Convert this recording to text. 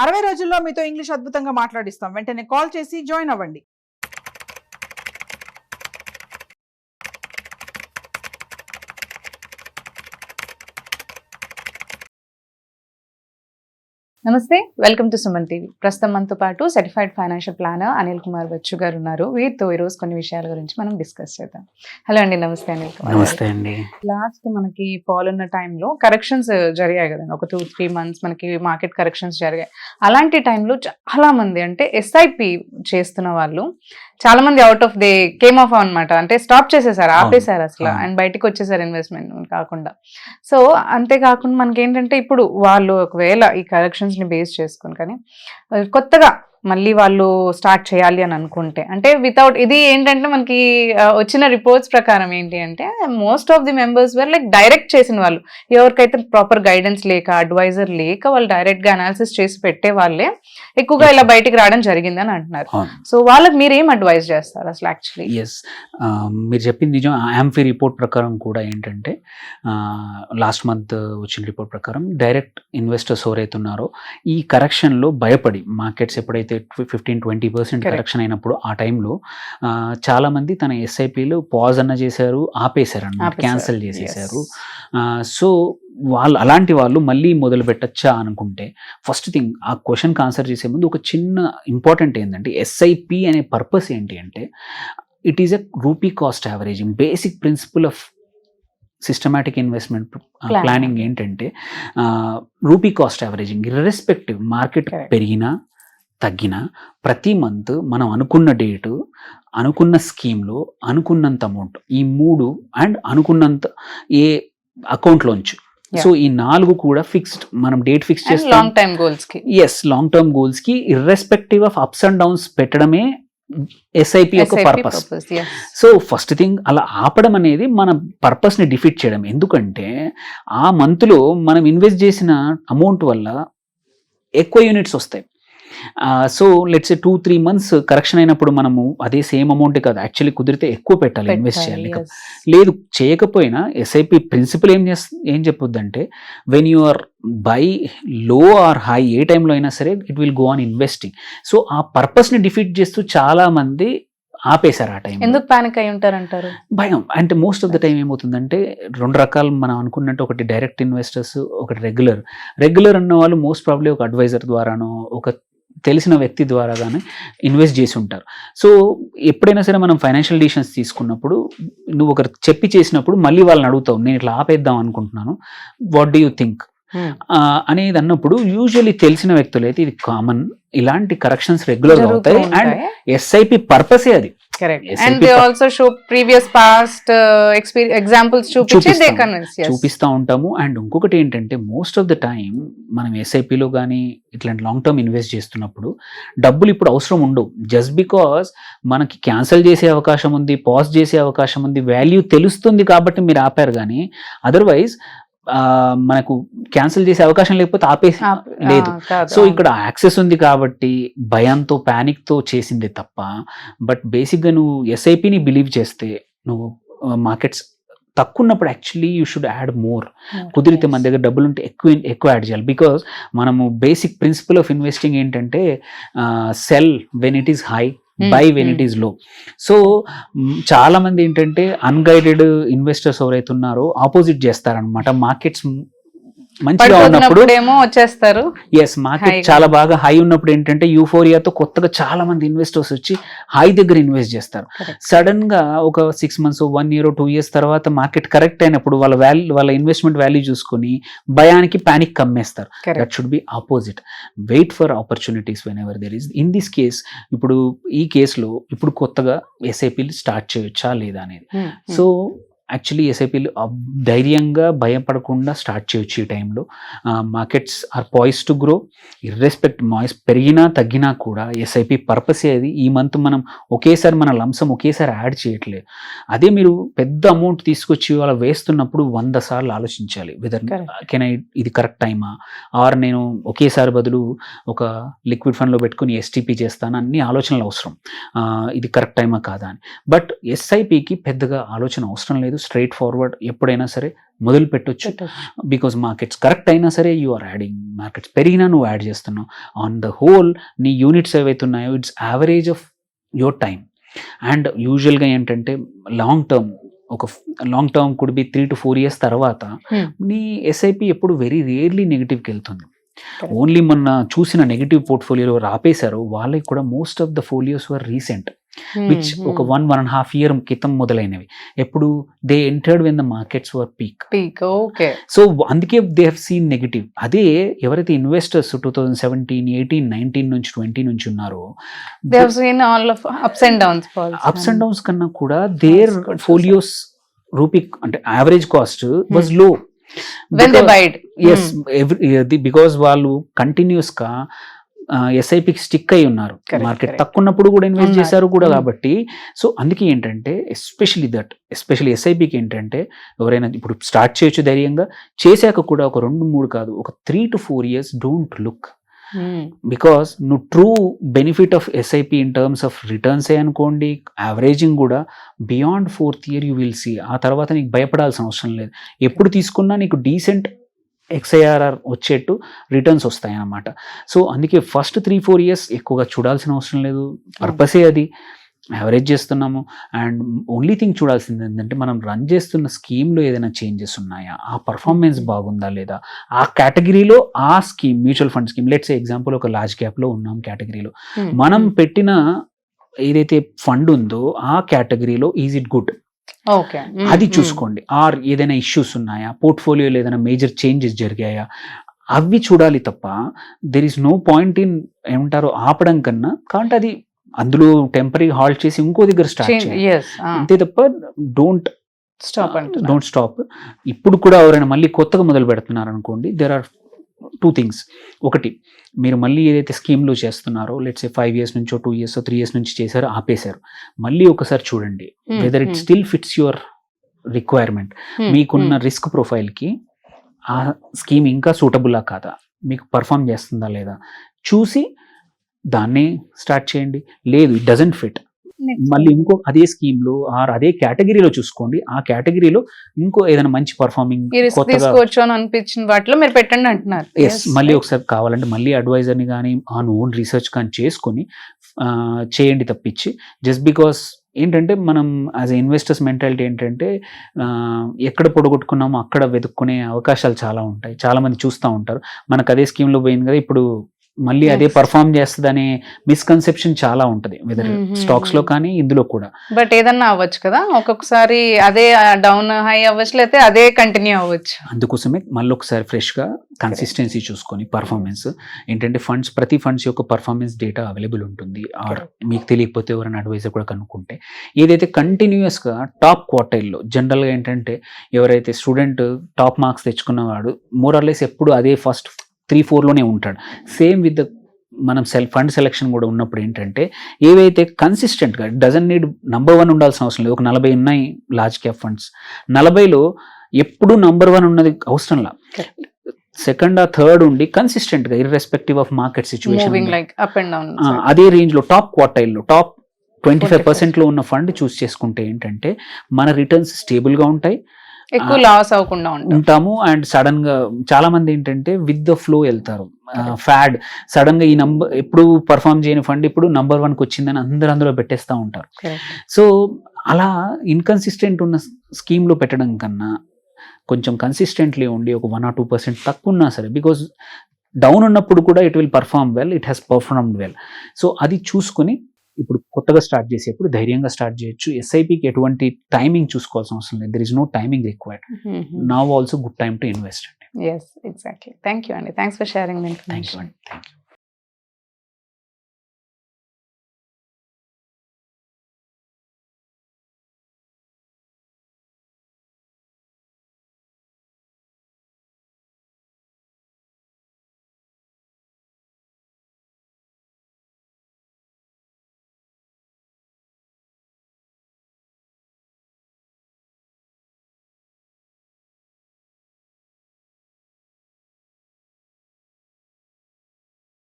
60 రోజుల్లో మీతో ఇంగ్లీష్ అద్భుతంగా మాట్లాడిస్తాం. వెంటనే కాల్ చేసి జాయిన్ అవ్వండి. నమస్తే, వెల్కమ్ టు సుమన్ టీవీ. ప్రస్తుతం మనతో పాటు certified financial planner Anil Kumar Bachchu గారు ఉన్నారు. వీరితో ఈరోజు కొన్ని విషయాల గురించి మనం డిస్కస్ చేద్దాం. హలో అండి, నమస్తే అనిల్ కుమార్. నమస్తే అండి. లాస్ట్ మనకి ఫాల్ ఉన్న టైంలో కరెక్షన్స్ జరిగాయి కదండి, ఒక 2-3 months మనకి మార్కెట్ కరెక్షన్స్ జరిగాయి. అలాంటి టైంలో చాలా మంది అంటే ఎస్ఐపి చేస్తున్న వాళ్ళు చాలా మంది out of they came of అనమాట, అంటే స్టాప్ చేసేసారు, ఆపేశారు అసలు, అండ్ బయటకు వచ్చేసారు ఇన్వెస్ట్మెంట్ కాకుండా. సో అంతేకాకుండా మనకి ఏంటంటే ఇప్పుడు వాళ్ళు ఒకవేళ ఈ కరెక్షన్స్ ని బేస్ చేసుకుని కానీ కొత్తగా మళ్ళీ వాళ్ళు స్టార్ట్ చేయాలి అని అనుకుంటే, అంటే వితౌట్ ఇది ఏంటంటే మనకి వచ్చిన రిపోర్ట్స్ ప్రకారం ఏంటి అంటే most of the members were like direct చేసిన వాళ్ళు, ఎవరికైతే ప్రాపర్ గైడెన్స్ లేక అడ్వైజర్ లేక వాళ్ళు డైరెక్ట్ గా అనాలిసిస్ చేసి పెట్టే వాళ్ళే ఎక్కువగా ఇలా బయటికి రావడం జరిగిందని అంటున్నారు. సో వాళ్ళకి మీరు ఏం అడ్వైజ్ చేస్తారు అసలు? యాక్చువల్లీ ఎస్, మీరు చెప్పింది నిజం. యాంఫీ రిపోర్ట్ ప్రకారం కూడా ఏంటంటే లాస్ట్ మంత్ వచ్చిన రిపోర్ట్ ప్రకారం డైరెక్ట్ ఇన్వెస్టర్స్ ఎవరైతే ఉన్నారో ఈ కరెక్షన్లో భయపడి మార్కెట్స్ ఎప్పుడైతే 15-20% కరెక్షన్ అయినప్పుడు ఆ టైంలో చాలా మంది తన ఎస్ఐపిలు పాజ్ అన్న చేశారు, ఆపేశారు అన్నమాట, క్యాన్సిల్ చేసేసారు. సో వాళ్ళు అలాంటి వాళ్ళు మళ్ళీ మొదలు పెట్టచ్చా అనుకుంటే ఫస్ట్ థింగ్ ఆ క్వశ్చన్కి ఆన్సర్ చేసే ముందు ఒక చిన్న ఇంపార్టెంట్ ఏంటంటే ఎస్ఐపి అనే పర్పస్ ఏంటి అంటే it is a rupee cost averaging. Basic principle of systematic investment planning ఏంటంటే rupee cost averaging. Irrespective market పెరిగినా తగ్గిన ప్రతి మంత్ మనం అనుకున్న డేటు, అనుకున్న స్కీమ్లో అనుకున్నంత అమౌంట్, ఈ 3 అండ్ అనుకున్నంత ఏ అకౌంట్లోంచి, సో ఈ 4 కూడా ఫిక్స్డ్. మనం డేట్ ఫిక్స్ చేస్తాం లాంగ్ టర్మ్ గోల్స్ కి. ఎస్, లాంగ్ టర్మ్ గోల్స్ కి irrespective of ups and downs పెట్టడమే ఎస్ఐపి యొక్క పర్పస్. సో ఫస్ట్ థింగ్ అలా ఆపడం అనేది మన పర్పస్ ని డిఫీట్ చేయడం. ఎందుకంటే ఆ మంత్ లో మనం ఇన్వెస్ట్ చేసిన అమౌంట్ వల్ల ఎక్కువ యూనిట్స్ వస్తాయి. సో లెట్స్ 2-3 months కరెక్షన్ అయినప్పుడు మనము అదే సేమ్ అమౌంట్ కాదు, యాక్చువల్లీ కుదిరితే ఎక్కువ పెట్టాలి, ఇన్వెస్ట్ చేయాలి. లేదు చేయకపోయినా ఎస్ఐపి ప్రిన్సిపల్ ఏం చెప్పొద్దు అంటే వెన్ యు ఆర్ బై లో ఆర్ హై, ఏ టైంలో అయినా సరే it will go on investing. So ఆ పర్పస్ని డిఫీట్ చేస్తూ చాలా మంది ఆపేశారు ఆ టైం. ఎందుకు పానిక్ అయి ఉంటారంటారు? భయం. అంటే మోస్ట్ ఆఫ్ ద టైం ఏమవుతుందంటే 2 రకాలు మనం అనుకున్నట్టు, ఒకటి డైరెక్ట్ ఇన్వెస్టర్స్, ఒకటి రెగ్యులర్ అన్న వాళ్ళు మోస్ట్ ప్రాబ్లీ ఒక అడ్వైజర్ ద్వారానో ఒక తెలిసిన వ్యక్తి ద్వారా కానీ ఇన్వెస్ట్ చేసి ఉంటారు. సో ఎప్పుడైనా సరే మనం ఫైనాన్షియల్ డిసిషన్స్ తీసుకున్నప్పుడు నువ్వు ఒకరు చెప్పి చేసినప్పుడు మళ్ళీ వాళ్ళని అడుగుతావు, నేను ఇట్లా ఆపేద్దాం అనుకుంటున్నాను, వాట్ డూ యూ థింక్ అనేది అన్నప్పుడు యూజువల్లీ తెలిసిన వ్యక్తులు అయితే ఇది కామన్, ఇలాంటి కరెక్షన్స్ రెగ్యులర్ అవుతాయి అండ్ ఎస్ఐపి పర్పసే అది. And they also show previous past examples చూపిస్తూ ఉంటాము. అండ్ ఇంకొకటి ఏంటంటే మోస్ట్ ఆఫ్ ద టైం మనం ఎస్ఐపిలో కానీ ఇట్లాంటి లాంగ్ టర్మ్ ఇన్వెస్ట్ చేస్తున్నప్పుడు డబ్బులు ఇప్పుడు అవసరం ఉండవు. జస్ట్ బికాస్ మనకి క్యాన్సిల్ చేసే అవకాశం ఉంది, పాజ్ చేసే అవకాశం ఉంది, వాల్యూ తెలుస్తుంది కాబట్టి మీరు ఆపారు. కానీ అదర్వైజ్ మనకు క్యాన్సిల్ చేసే అవకాశం లేకపోతే ఆపేసి లేదు. సో ఇక్కడ యాక్సెస్ ఉంది కాబట్టి భయంతో ప్యానిక్ తో చేసిందే తప్ప, బట్ బేసిక్గా నువ్వు ఎస్ఐపిని బిలీవ్ చేస్తే నువ్వు మార్కెట్స్ తక్కువ ఉన్నప్పుడు actually you should add more. కుదిరితే మన దగ్గర డబ్బులు ఉంటే ఎక్కువ యాడ్ చేయాలి. బికాస్ మనము బేసిక్ ప్రిన్సిపల్ ఆఫ్ ఇన్వెస్టింగ్ ఏంటంటే cell when it is high, by when it is low. So చాలా మంది ఏంటంటే అన్గైడెడ్ ఇన్వెస్టర్స్ ఎవరైతే ఉన్నారో ఆపోజిట్ చేస్తారనమాట. మార్కెట్స్ మంచిగా ఉన్నప్పుడు వచ్చేస్తారు. ఎస్, మార్కెట్ చాలా బాగా హై ఉన్నప్పుడు ఏంటంటే యూఫోరియాతో కొత్తగా చాలా మంది ఇన్వెస్టర్స్ వచ్చి హై దగ్గర ఇన్వెస్ట్ చేస్తారు. సడన్ గా ఒక 6 months, 1 year, 2 years తర్వాత మార్కెట్ కరెక్ట్ అయినప్పుడు వాళ్ళ ఇన్వెస్ట్మెంట్ వాల్యూ చూసుకొని భయానికి పానిక్ కమ్మేస్తారు. That should be opposite. Wait for opportunities whenever there is. In this case ఇప్పుడు ఈ కేసులో ఇప్పుడు కొత్తగా ఎస్ఐపీలు స్టార్ట్ చేయొచ్చా లేదా అనేది. సో యాక్చువల్లీ ఎస్ఐపీలు ధైర్యంగా భయపడకుండా స్టార్ట్ చేయొచ్చు ఈ టైంలో. Markets are poised to grow irrespective noise పెరిగినా తగ్గినా కూడా ఎస్ఐపి పర్పసే అది. ఈ మంత్ మనం ఒకేసారి మన లంసం ఒకేసారి యాడ్ చేయట్లేదు. అదే మీరు పెద్ద అమౌంట్ తీసుకొచ్చి అలా వేస్తున్నప్పుడు 100 సార్లు ఆలోచించాలి వెదర్ కెన్ ఐ, ఇది కరెక్ట్ టైమా, ఆర్ నేను ఒకేసారి బదులు ఒక లిక్విడ్ ఫండ్లో పెట్టుకుని ఎస్టీపీ చేస్తాను, అన్ని ఆలోచనలు అవసరం, ఇది కరెక్ట్ టైమా కాదా అని. బట్ ఎస్ఐపికి పెద్దగా ఆలోచన అవసరం లేదు. స్ట్రైట్ ఫార్వర్డ్ ఎప్పుడైనా సరే మొదలు పెట్టొచ్చు. బికాజ్ మార్కెట్స్ కరెక్ట్ అయినా సరే యు ఆర్ యాడింగ్, మార్కెట్స్ పెరిగినా నువ్వు యాడ్ చేస్తున్నావు. ఆన్ ద హోల్ నీ యూనిట్స్ ఏవైతే ఉన్నాయో it's average of your time. And యూజువల్గా ఏంటంటే long term could be 3 to 4 years తర్వాత నీ ఎస్ఐపి ఎప్పుడు వెరీ రేర్లీ నెగిటివ్కి వెళ్తుంది. ఓన్లీ మొన్న చూసిన నెగిటివ్ పోర్ట్ఫోలియోలో ఆపేశారు వాళ్ళకి కూడా most of the ఫోలియోస్ were recent, which ఒక 1.5 year క్రితం మొదలైనవి. ఎప్పుడు they entered when the markets were peak. So అందుకే దే హ్యావ్ సీన్ నెగిటివ్. అదే ఎవరైతే ఇన్వెస్టర్స్ 2017, 18, 19 నుంచి 20 నుంచి ఉన్నారో అప్స్ అండ్ డౌన్స్ కన్నా కూడా దేర్ ఫోలియోస్ రూపీ అంటే యావరేజ్ కాస్ట్ వాజ్ లో. బికాస్ వాళ్ళు కంటిన్యూస్ గా ఎస్ఐపికి స్టిక్ అయి ఉన్నారు. మార్కెట్ తక్కువ ఉన్నప్పుడు కూడా ఇన్వెస్ట్ చేశారు కూడా కాబట్టి. సో అందుకే ఏంటంటే ఎస్పెషల్లీ ఎస్ఐపికి ఏంటంటే ఎవరైనా ఇప్పుడు స్టార్ట్ చేయొచ్చు ధైర్యంగా, చేశాక కూడా ఒక 2-3 కాదు, ఒక 3 to 4 years don't look. Because నువ్వు true benefit of SIP in terms of returns అనుకోండి, యావరేజింగ్ కూడా beyond 4th year you will see. ఆ తర్వాత నీకు భయపడాల్సిన అవసరం లేదు. ఎప్పుడు తీసుకున్నా నీకు డీసెంట్ XIRR వచ్చేట్టు రిటర్న్స్ వస్తాయి అన్నమాట. సో అందుకే ఫస్ట్ 3-4 years ఎక్కువగా చూడాల్సిన అవసరం లేదు. పర్పసే అది, యావరేజ్ చేస్తున్నాము. అండ్ ఓన్లీ థింగ్ చూడాల్సింది ఏంటంటే మనం రన్ చేస్తున్న స్కీమ్లో ఏదైనా చేంజెస్ ఉన్నాయా, ఆ పర్ఫార్మెన్స్ బాగుందా లేదా, ఆ కేటగిరీలో ఆ scheme mutual fund scheme let's example ఒక లార్జ్ క్యాప్లో ఉన్నాం కేటగిరీలో, మనం పెట్టిన ఏదైతే ఫండ్ ఉందో ఆ కేటగిరీలో ఈజ్ ఇట్ గుడ్, అది చూసుకోండి. ఆర్ ఏదైనా ఇష్యూస్ ఉన్నాయా, పోర్ట్ఫోలియోలో ఏదైనా మేజర్ చేంజెస్ జరిగాయా, అవి చూడాలి తప్ప there is no point in ఏమంటారో ఆపడం కన్నా. కాబట్టి అది అందులో టెంపరీ హాల్ట్ చేసి ఇంకో దగ్గర స్టార్ట్ చేయాలి అంతే తప్ప డోంట్ స్టాప్. ఇప్పుడు కూడా ఎవరైనా మళ్ళీ కొత్తగా మొదలు పెడుతున్నారు అనుకోండి, దెర్ ఆర్ 2 things. ఒకటి, మీరు మళ్ళీ ఏదైతే స్కీమ్లో చేస్తున్నారో లెట్స్ 5 years నుంచో 2 years 3 years నుంచి చేశారో ఆపేశారు, మళ్ళీ ఒకసారి చూడండి whether it still fits your requirement. మీకున్న రిస్క్ ప్రొఫైల్కి ఆ స్కీమ్ ఇంకా సూటబుల్లా కాదా, మీకు పర్ఫామ్ చేస్తుందా లేదా చూసి దాన్నే స్టార్ట్ చేయండి. లేదు ఇట్ డజంట్ ఫిట్, మళ్ళీ ఇంకో అదే స్కీమ్లో ఆర్ అదే కేటగిరీలో చూసుకోండి. ఆ కేటగిరీలో ఇంకో ఏదైనా మంచి పర్ఫార్మింగ్ అనిపించిన వాటిలో మీరు పెట్టండి అంటున్నారు. మళ్ళీ ఒకసారి కావాలంటే మళ్ళీ అడ్వైజర్ని కానీ ఆన్ ఓన్ రీసెర్చ్ కానీ చేసుకొని చేయండి తప్పించి జస్ట్ బికాస్ ఏంటంటే మనం యాజ్ ఎ ఇన్వెస్టర్స్ మెంటాలిటీ ఏంటంటే ఎక్కడ పొడగొట్టుకున్నామో అక్కడ వెతుక్కునే అవకాశాలు చాలా ఉంటాయి. చాలా మంది చూస్తూ ఉంటారు మనకు అదే స్కీమ్లో పోయింది కదా ఇప్పుడు మళ్ళీ అదే పర్ఫార్మ్ చేస్తుంది అనే మిస్కన్సెప్షన్ చాలా ఉంటది, వెదర్ స్టాక్స్ లో కానీ ఇందులో కూడా. బట్ ఏదన్నా అవ్వచ్చు కదా, ఒక్కొక్కసారి అదే డౌన్ హై అవ్వచ్చు, లేకపోతే అదే కంటిన్యూ అవ్వచ్చు. అందుకోసమే మళ్ళీ ఒకసారి ఫ్రెష్ గా కన్సిస్టెన్సీ చూసుకొని పర్ఫార్మెన్స్ ఏంటంటే ప్రతి ఫండ్స్ యొక్క పర్ఫార్మెన్స్ డేటా అవైలబుల్ ఉంటుంది. ఆర్ మీకు తెలియకపోతే ఎవరైనా అడ్వైజర్ కూడా కనుక్కుంటే ఏదైతే కంటిన్యూస్ గా టాప్ క్వార్టైల్లో జనరల్ గా ఏంటంటే ఎవరైతే స్టూడెంట్ టాప్ మార్క్స్ తెచ్చుకున్నవాడు మోర్ ఆర్ లెస్ ఎప్పుడు అదే ఫస్ట్ 3-4లోనే ఉంటాడు. సేమ్ విత్ ద మనం ఫండ్ సెలెక్షన్ కూడా ఉన్నప్పుడు ఏంటంటే ఏవైతే కన్సిస్టెంట్గా డజన్ నీడ్ నంబర్ 1 ఉండాల్సిన అవసరం లేదు. ఒక 40 ఉన్నాయి లార్జ్ క్యాప్ ఫండ్స్, 40లో ఎప్పుడు నంబర్ 1 ఉన్నది అవసరంలా, సెకండ్ ఆ థర్డ్ ఉండి కన్సిస్టెంట్గా ఇర్రెస్పెక్టివ్ ఆఫ్ మార్కెట్ సిచ్యువేషన్ అదే రేంజ్లో టాప్ క్వార్టైల్లో టాప్ 25%లో ఉన్న ఫండ్ చూస్ చేసుకుంటే ఏంటంటే మన రిటర్న్స్ స్టేబుల్గా ఉంటాయి, ఎక్కువ లాస్ అవ్వకుండా ఉంటాము. అండ్ సడన్ గా చాలా మంది ఏంటంటే విత్ ద ఫ్లో వెళ్తారు, ఫ్యాడ్ సడన్ గా ఈ నంబర్ ఎప్పుడు పర్ఫామ్ చేయని ఫండ్ ఇప్పుడు నంబర్ 1కి వచ్చిందని అందరూ అందులో పెట్టేస్తూ ఉంటారు. సో అలా ఇన్కన్సిస్టెంట్ ఉన్న స్కీమ్ లో పెట్టడం కన్నా కొంచెం కన్సిస్టెంట్లీ ఉండి ఒక 1 or 2% తక్కువ ఉన్నా సరే, బికాస్ డౌన్ ఉన్నప్పుడు కూడా it will perform well, it has performed well. So అది చూసుకుని ఇప్పుడు కొత్తగా స్టార్ట్ చేసేప్పుడు ధైర్యంగా స్టార్ట్ చేయొచ్చు. ఎస్ఐపికి ఎటువంటి టైమింగ్ చూసుకోవాల్సిన అవసరం లేదు, there is no timing required. Now also good time to invest. Yes, exactly. Thank you, Andy. Thanks for sharing the information. Thank you.